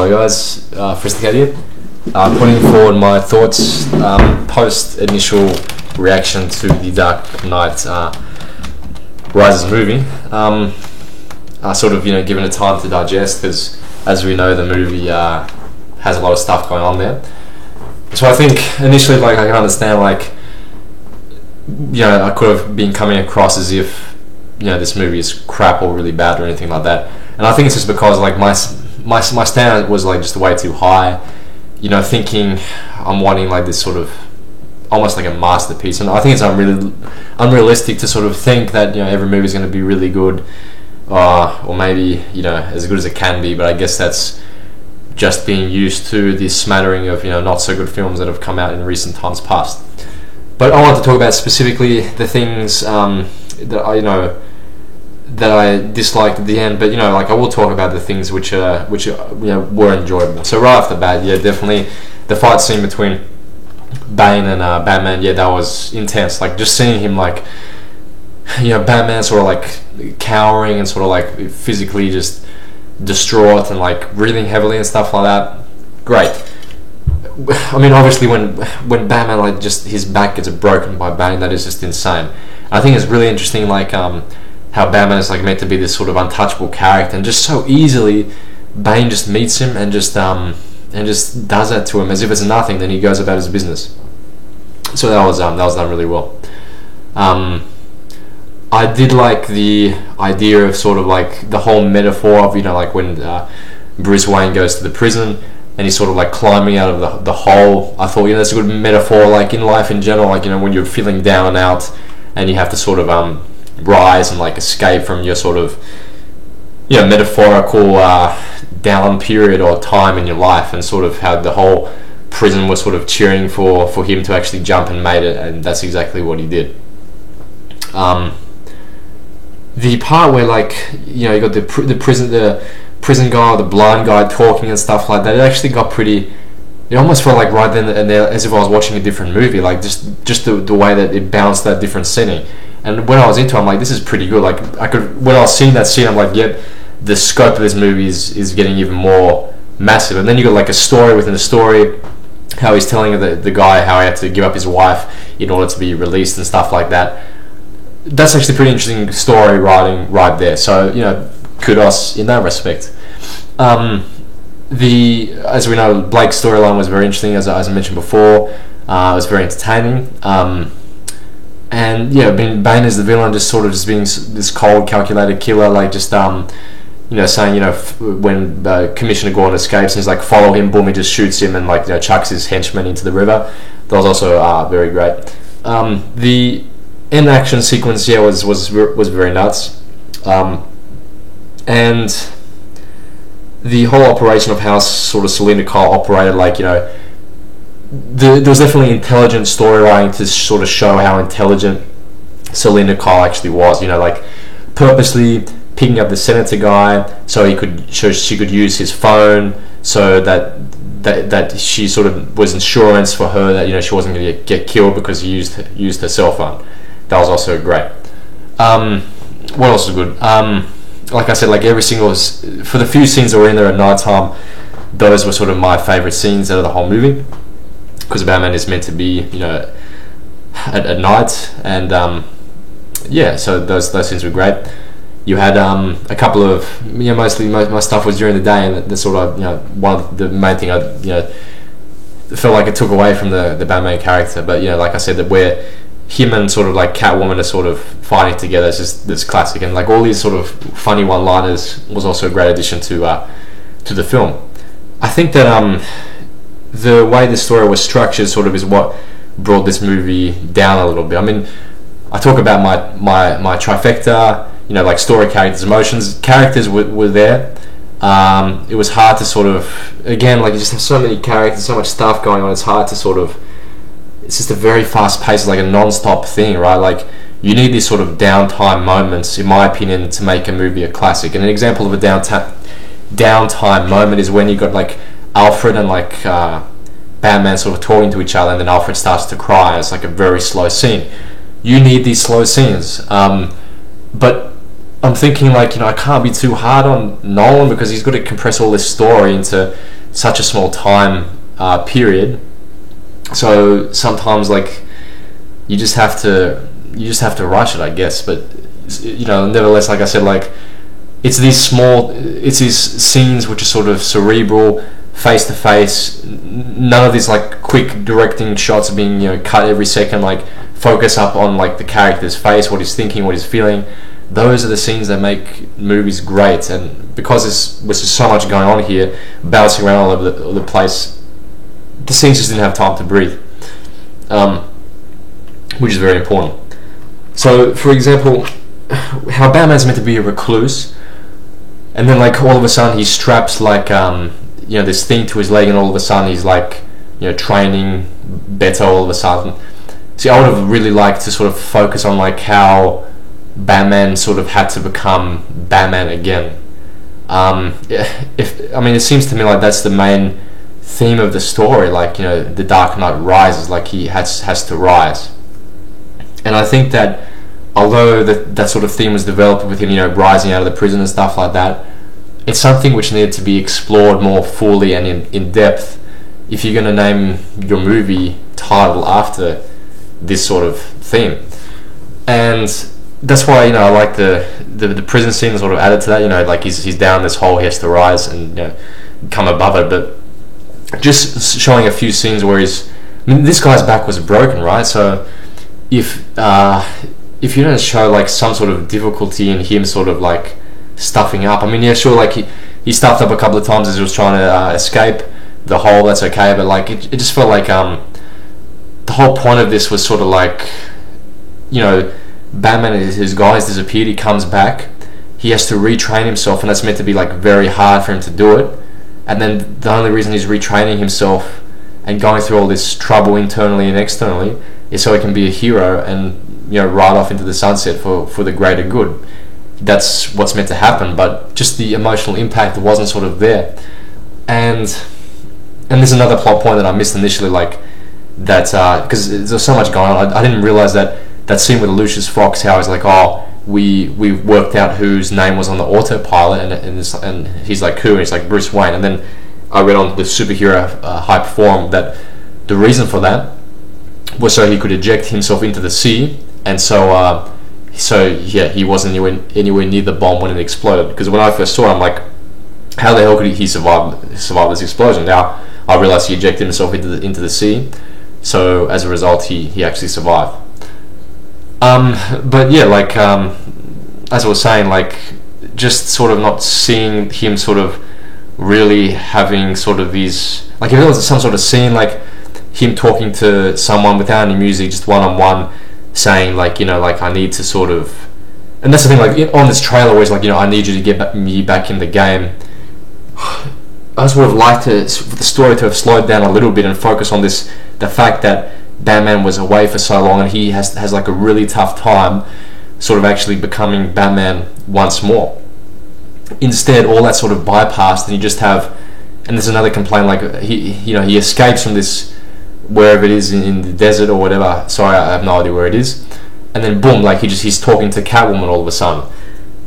Hello guys, Fristic here. Putting forward my thoughts post initial reaction to the Dark Knight Rises movie. Sort of given it time to digest, because as we know the movie has a lot of stuff going on there. So I think initially I can understand I could have been coming across as if this movie is crap or really bad or anything like that. And I think it's just because my standard was just way too high, thinking I'm wanting this sort of almost like a masterpiece, and I think it's unrealistic to sort of think that every movie is going to be really good, or maybe as good as it can be. But I guess that's just being used to this smattering of not so good films that have come out in recent times past. But I want to talk about specifically the things that I disliked at the end, but I will talk about the things which were enjoyable. So right off the bat, definitely the fight scene between Bane and Batman, that was intense. Just seeing him Batman sort of cowering and sort of physically just distraught and breathing heavily and stuff like that. Great. I mean, obviously when Batman just his back gets broken by Bane, that is just insane. I think it's really interesting how Batman is meant to be this sort of untouchable character, and just so easily Bane just meets him and just does that to him as if it's nothing. Then he goes about his business. So that was done really well. I did like the idea of sort of the whole metaphor of when Bruce Wayne goes to the prison and he's sort of climbing out of the hole. I thought that's a good metaphor in life in general, when you're feeling down and out and you have to sort of rise and escape from your sort of metaphorical down period or time in your life, and sort of how the whole prison was sort of cheering for him to actually jump and made it, and that's exactly what he did. The part where you got the prison guy, the blind guy talking and stuff like that, it actually got pretty. It almost felt right then and there as if I was watching a different movie, just the way that it bounced that different setting. And when I was into it, I'm this is pretty good. When I was seeing that scene, I'm yep, the scope of this movie is getting even more massive. And then you got a story within the story, how he's telling the guy how he had to give up his wife in order to be released and stuff like that. That's actually pretty interesting story writing right there. So kudos in that respect. As we know, Blake's storyline was very interesting, as I mentioned before. It was very entertaining. And Bane as the villain, just being this cold, calculated killer, saying when Commissioner Gordon escapes and he's follow him, boom, he just shoots him and chucks his henchmen into the river. That was also very great. The end action sequence was very nuts, and the whole operation of how sort of Selina Kyle operated, there was definitely intelligent storywriting to sort of show how intelligent Selina Kyle actually was. Purposely picking up the senator guy so she could use his phone, so that she sort of was insurance for her that she wasn't going to get killed because he used her cell phone. That was also great. What else was good? Like I said, every single for the few scenes that were in there at night time, those were sort of my favorite scenes out of the whole movie, because Batman is meant to be at night, and so those scenes were great. You had a couple of mostly my stuff was during the day, and the sort of one of the main thing I felt like it took away from the Batman character. But like I said, that where him and sort of Catwoman are sort of fighting together, it's just this classic, and all these sort of funny one-liners was also a great addition to the film. I think that the way the story was structured sort of is what brought this movie down a little bit. I mean, I talk about my trifecta, story, characters, emotions. Characters were there. It was hard to sort of, again, you just have so many characters, so much stuff going on, it's hard to sort of, it's just a very fast pace, a non-stop thing, right? You need these sort of downtime moments, in my opinion, to make a movie a classic. And an example of a downtime moment is when you got Alfred and Batman sort of talking to each other, and then Alfred starts to cry. It's a very slow scene. You need these slow scenes, but I'm thinking like, I can't be too hard on Nolan because he's got to compress all this story into such a small time period. So sometimes like you just have to rush it, I guess. But nevertheless, like I said, like it's these scenes which are sort of cerebral, face to face. None of these like quick directing shots are being cut every second. Like focus up on like the character's face, what he's thinking, what he's feeling. Those are the scenes that make movies great. And because there's just so much going on here, bouncing around all over the place, the scenes just didn't have time to breathe, which is very important. So, for example, how Batman's meant to be a recluse, and then like all of a sudden he straps like this thing to his leg, and all of a sudden he's like training better all of a sudden. See, I would have really liked to sort of focus on like how Batman sort of had to become Batman again. It seems to me like that's the main theme of the story. Like the Dark Knight rises, like he has to rise. And I think that although that sort of theme was developed with him, rising out of the prison and stuff like that, it's something which needed to be explored more fully and in depth if you're going to name your movie title after this sort of theme. And that's why I like the prison scene sort of added to that. Like he's down this hole, he has to rise and come above it. But just showing a few scenes where this guy's back was broken, right? So if you don't show like some sort of difficulty in him sort of like stuffing up, sure, like he stuffed up a couple of times as he was trying to escape the hole, that's okay, but like it just felt like the whole point of this was sort of like Batman, his guys disappeared, he comes back, he has to retrain himself, and that's meant to be like very hard for him to do it. And then the only reason he's retraining himself and going through all this trouble internally and externally is so he can be a hero and ride off into the sunset for the greater good. That's what's meant to happen, but just the emotional impact wasn't sort of there. And there's another plot point that I missed initially, like that because there's so much going on. I didn't realize that scene with Lucius Fox, how he's like, we worked out whose name was on the autopilot, and he's like, who? And he's like, Bruce Wayne. And then I read on the superhero hype forum that the reason for that was so he could eject himself into the sea, and so he wasn't anywhere near the bomb when it exploded. Because when I first saw it, I'm like, how the hell could he survive this explosion? Now I realized he ejected himself into the sea, so as a result he actually survived. But yeah, like as I was saying, like just sort of not seeing him sort of really having sort of these, like if there was some sort of scene like him talking to someone without any music, just one-on-one, saying like like I need to sort of, and that's the thing, like on this trailer where it's like I need you to get me back in the game. I just would have liked for the story to have slowed down a little bit and focus on the fact that Batman was away for so long and he has like a really tough time sort of actually becoming Batman once more. Instead, all that sort of bypassed, and you just have, and there's another complaint, like he escapes from this wherever it is in the desert or whatever. Sorry, I have no idea where it is. And then boom, like he's talking to Catwoman all of a sudden.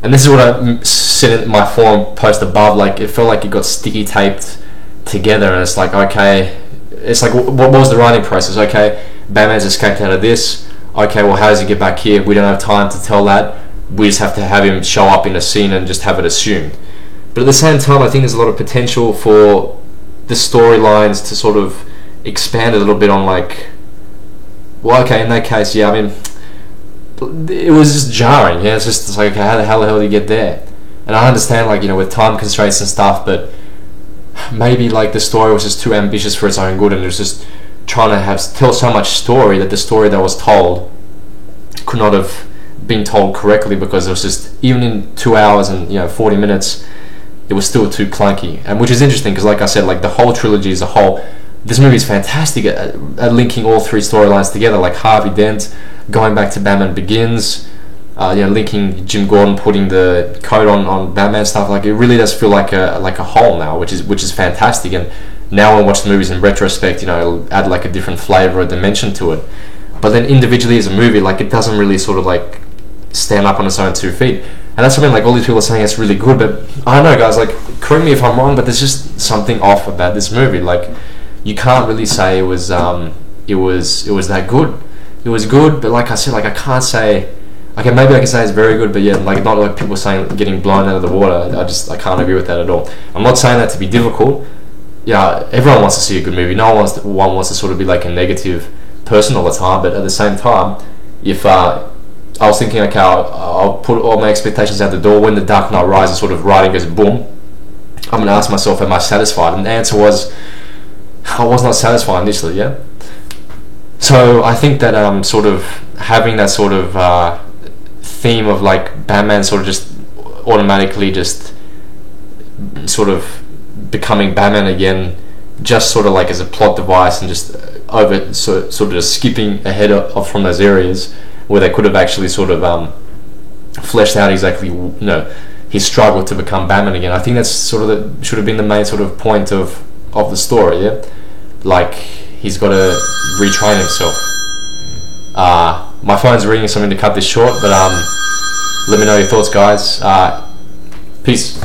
And this is what I said in my forum post above. Like it felt like it got sticky taped together, and it's like, okay, it's like what was the writing process? Okay, Batman's escaped out of this. Okay, well, how does he get back here? We don't have time to tell that. We just have to have him show up in a scene and just have it assumed. But at the same time, I think there's a lot of potential for the storylines to sort of expand a little bit on like, well, okay, in that case, yeah, I mean, it was just jarring. Yeah, it's like, okay, how the hell did he get there? And I understand, like, with time constraints and stuff, but maybe like the story was just too ambitious for its own good, and it was just trying to tell so much story that the story that was told could not have been told correctly, because it was just, even in 2 hours and 40 minutes, it was still too clunky. And which is interesting because, like I said, like the whole trilogy as a whole, this movie is fantastic at linking all three storylines together, like Harvey Dent going back to Batman Begins, linking Jim Gordon putting the coat on Batman stuff. Like it really does feel like a whole now, which is fantastic. And now when I watch the movies in retrospect, it'll add like a different flavor or dimension to it. But then individually as a movie, like it doesn't really sort of like stand up on its own 2 feet. And that's something like all these people are saying it's really good, but I don't know, guys. Like, correct me if I'm wrong, but there's just something off about this movie. Like, you can't really say it was that good. It was good, but like I said, like I can't say. Okay, maybe I can say it's very good, but yeah, like not like people saying getting blown out of the water. I can't agree with that at all. I'm not saying that to be difficult. Yeah, everyone wants to see a good movie. No one wants to sort of be like a negative person all the time. But at the same time, if I was thinking, okay, I'll put all my expectations out the door when The Dark Knight Rises sort of writing goes boom, I'm gonna ask myself, am I satisfied? And the answer was, I was not satisfied initially. Yeah. So I think that sort of having that sort of theme of like Batman sort of just automatically just sort of becoming Batman again, just sort of like as a plot device, and just sort of just skipping ahead of from those areas where they could have actually sort of fleshed out exactly his struggle to become Batman again. I think that's sort of should have been the main sort of point of the story. Yeah, like he's got to retrain himself. My phone's ringing, so I'm going to cut this short, but let me know your thoughts, guys. Peace.